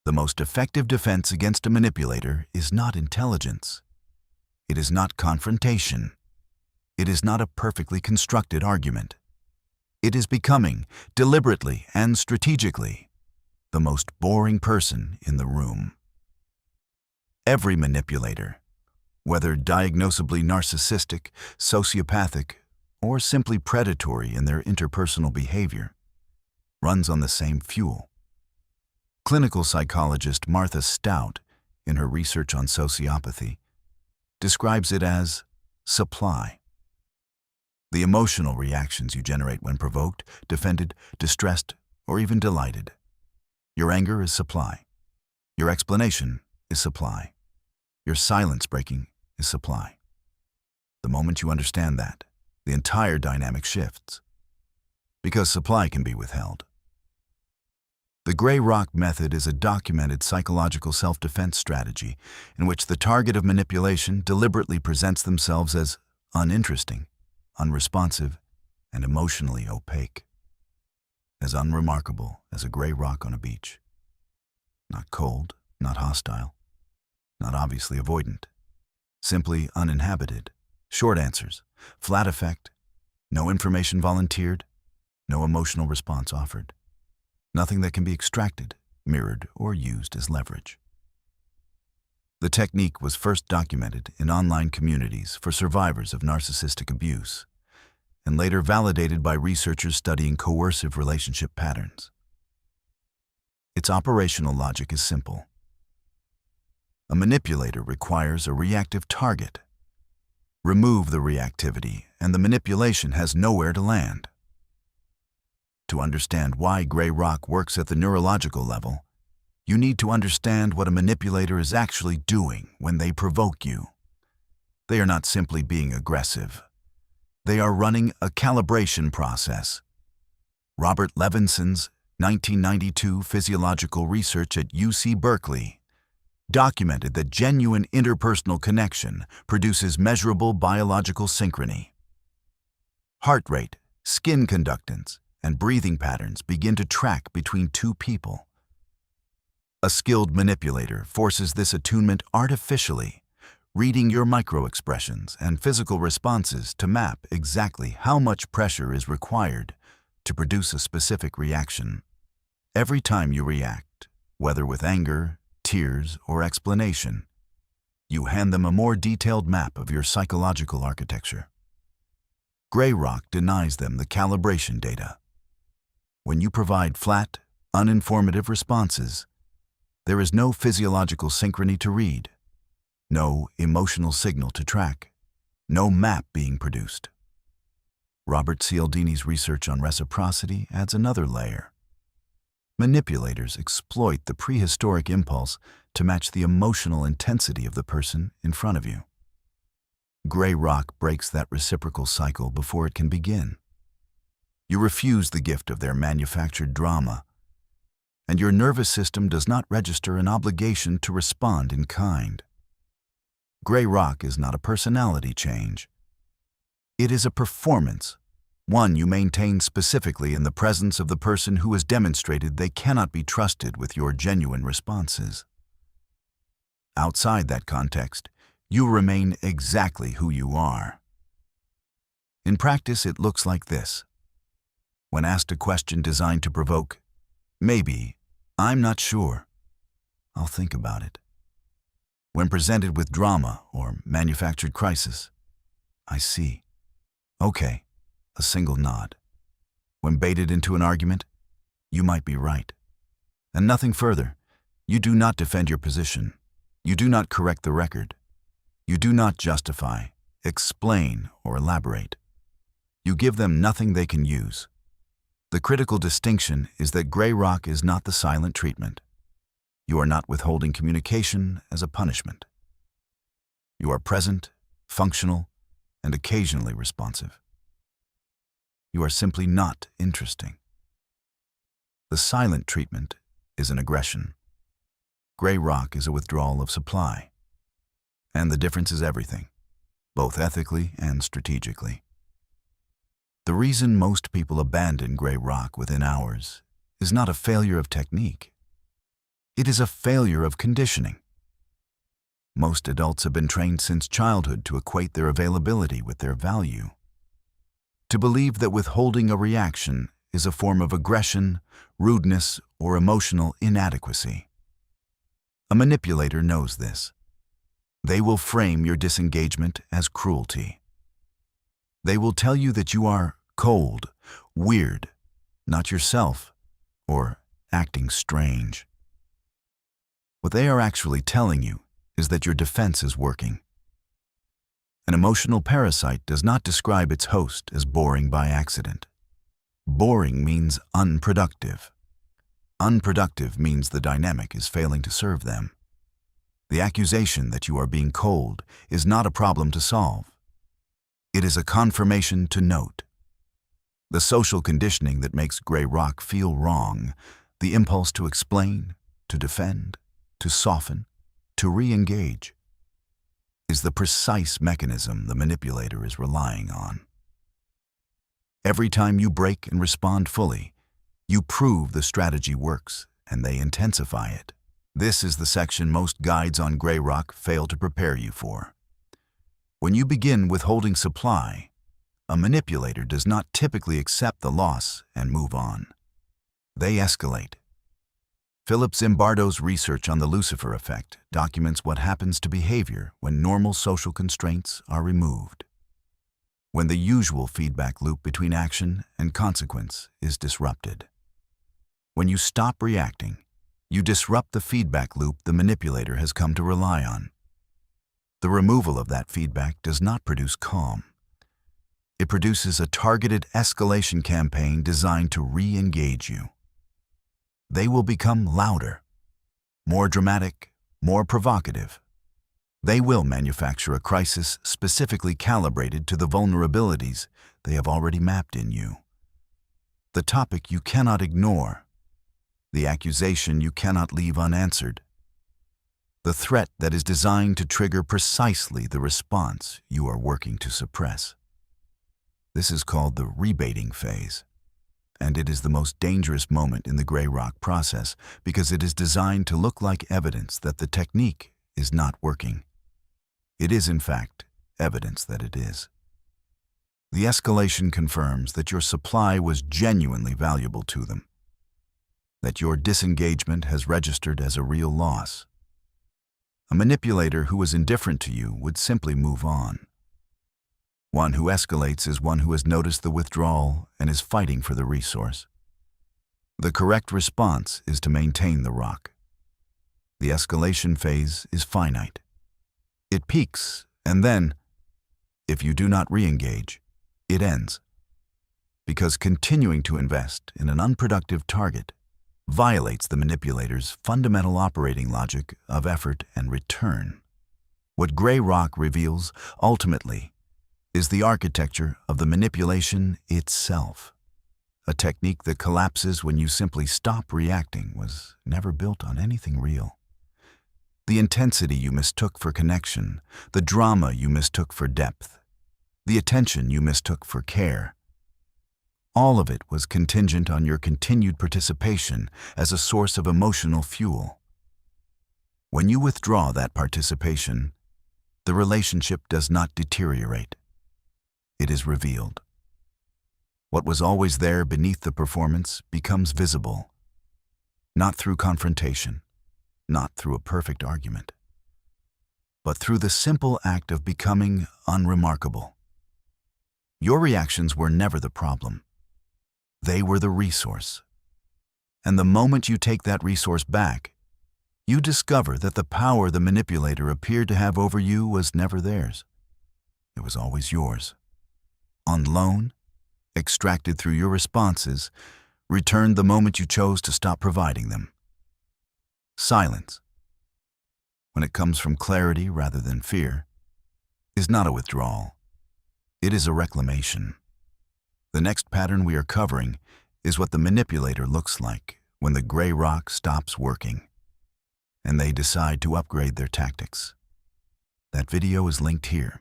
The most effective defense against a manipulator is not intelligence. It is not confrontation. It is not a perfectly constructed argument. It is becoming, deliberately and strategically, the most boring person in the room. Every manipulator, whether diagnosably narcissistic, sociopathic, or simply predatory in their interpersonal behavior, runs on the same fuel. Clinical psychologist Martha Stout, in her research on sociopathy, describes it as supply. The emotional reactions you generate when provoked, defended, distressed, or even delighted. Your anger is supply. Your explanation is supply. Your silence breaking is supply. The moment you understand that, the entire dynamic shifts, because supply can be withheld. The gray rock method is a documented psychological self-defense strategy in which the target of manipulation deliberately presents themselves as uninteresting, unresponsive, and emotionally opaque. As unremarkable as a gray rock on a beach. Not cold, not hostile, not obviously avoidant. Simply uninhabited. Short answers, flat effect, no information volunteered, no emotional response offered. Nothing that can be extracted, mirrored, or used as leverage. The technique was first documented in online communities for survivors of narcissistic abuse, and later validated by researchers studying coercive relationship patterns. Its operational logic is simple. A manipulator requires a reactive target. Remove the reactivity, and the manipulation has nowhere to land. To understand why gray rock works at the neurological level, you need to understand what a manipulator is actually doing when they provoke you. They are not simply being aggressive. They are running a calibration process. Robert Levenson's 1992 physiological research at UC Berkeley documented that genuine interpersonal connection produces measurable biological synchrony. Heart rate, skin conductance, and breathing patterns begin to track between two people. A skilled manipulator forces this attunement artificially, reading your microexpressions and physical responses to map exactly how much pressure is required to produce a specific reaction. Every time you react, whether with anger, tears, or explanation, you hand them a more detailed map of your psychological architecture. Gray rock denies them the calibration data. When you provide flat, uninformative responses, there is no physiological synchrony to read, no emotional signal to track, no map being produced. Robert Cialdini's research on reciprocity adds another layer. Manipulators exploit the prehistoric impulse to match the emotional intensity of the person in front of you. Gray rock breaks that reciprocal cycle before it can begin. You refuse the gift of their manufactured drama, and your nervous system does not register an obligation to respond in kind. Gray rock is not a personality change. It is a performance, one you maintain specifically in the presence of the person who has demonstrated they cannot be trusted with your genuine responses. Outside that context, you remain exactly who you are. In practice, it looks like this. When asked a question designed to provoke, maybe, I'm not sure, I'll think about it. When presented with drama or manufactured crisis, I see. Okay, a single nod. When baited into an argument, you might be right. And nothing further. You do not defend your position. You do not correct the record. You do not justify, explain, or elaborate. You give them nothing they can use. The critical distinction is that gray rock is not the silent treatment. You are not withholding communication as a punishment. You are present, functional, and occasionally responsive. You are simply not interesting. The silent treatment is an aggression. Gray rock is a withdrawal of supply. And the difference is everything, both ethically and strategically. The reason most people abandon gray rock within hours is not a failure of technique. It is a failure of conditioning. Most adults have been trained since childhood to equate their availability with their value, to believe that withholding a reaction is a form of aggression, rudeness, or emotional inadequacy. A manipulator knows this. They will frame your disengagement as cruelty. They will tell you that you are cold, weird, not yourself, or acting strange. What they are actually telling you is that your defense is working. An emotional parasite does not describe its host as boring by accident. Boring means unproductive. Unproductive means the dynamic is failing to serve them. The accusation that you are being cold is not a problem to solve. It is a confirmation to note. The social conditioning that makes gray rock feel wrong, the impulse to explain, to defend, to soften, to re-engage, is the precise mechanism the manipulator is relying on. Every time you break and respond fully, you prove the strategy works, and they intensify it. This is the section most guides on gray rock fail to prepare you for. When you begin withholding supply, a manipulator does not typically accept the loss and move on. They escalate. Philip Zimbardo's research on the Lucifer effect documents what happens to behavior when normal social constraints are removed. When the usual feedback loop between action and consequence is disrupted. When you stop reacting, you disrupt the feedback loop the manipulator has come to rely on. The removal of that feedback does not produce calm. It produces a targeted escalation campaign designed to re-engage you. They will become louder, more dramatic, more provocative. They will manufacture a crisis specifically calibrated to the vulnerabilities they have already mapped in you. The topic you cannot ignore, the accusation you cannot leave unanswered, the threat that is designed to trigger precisely the response you are working to suppress. This is called the rebaiting phase, and it is the most dangerous moment in the gray rock process because it is designed to look like evidence that the technique is not working. It is, in fact, evidence that it is. The escalation confirms that your supply was genuinely valuable to them, that your disengagement has registered as a real loss. A manipulator who is indifferent to you would simply move on. One who escalates is one who has noticed the withdrawal and is fighting for the resource. The correct response is to maintain the rock. The escalation phase is finite. It peaks, and then, if you do not re-engage, it ends. Because continuing to invest in an unproductive target violates the manipulator's fundamental operating logic of effort and return. What gray rock reveals, ultimately, is the architecture of the manipulation itself. A technique that collapses when you simply stop reacting was never built on anything real. The intensity you mistook for connection, the drama you mistook for depth, the attention you mistook for care, all of it was contingent on your continued participation as a source of emotional fuel. When you withdraw that participation, the relationship does not deteriorate. It is revealed. What was always there beneath the performance becomes visible, not through confrontation, not through a perfect argument, but through the simple act of becoming unremarkable. Your reactions were never the problem. They were the resource. And the moment you take that resource back, you discover that the power the manipulator appeared to have over you was never theirs. It was always yours. On loan, extracted through your responses, returned the moment you chose to stop providing them. Silence, when it comes from clarity rather than fear, is not a withdrawal. It is a reclamation. The next pattern we are covering is what the manipulator looks like when the gray rock stops working and they decide to upgrade their tactics. That video is linked here.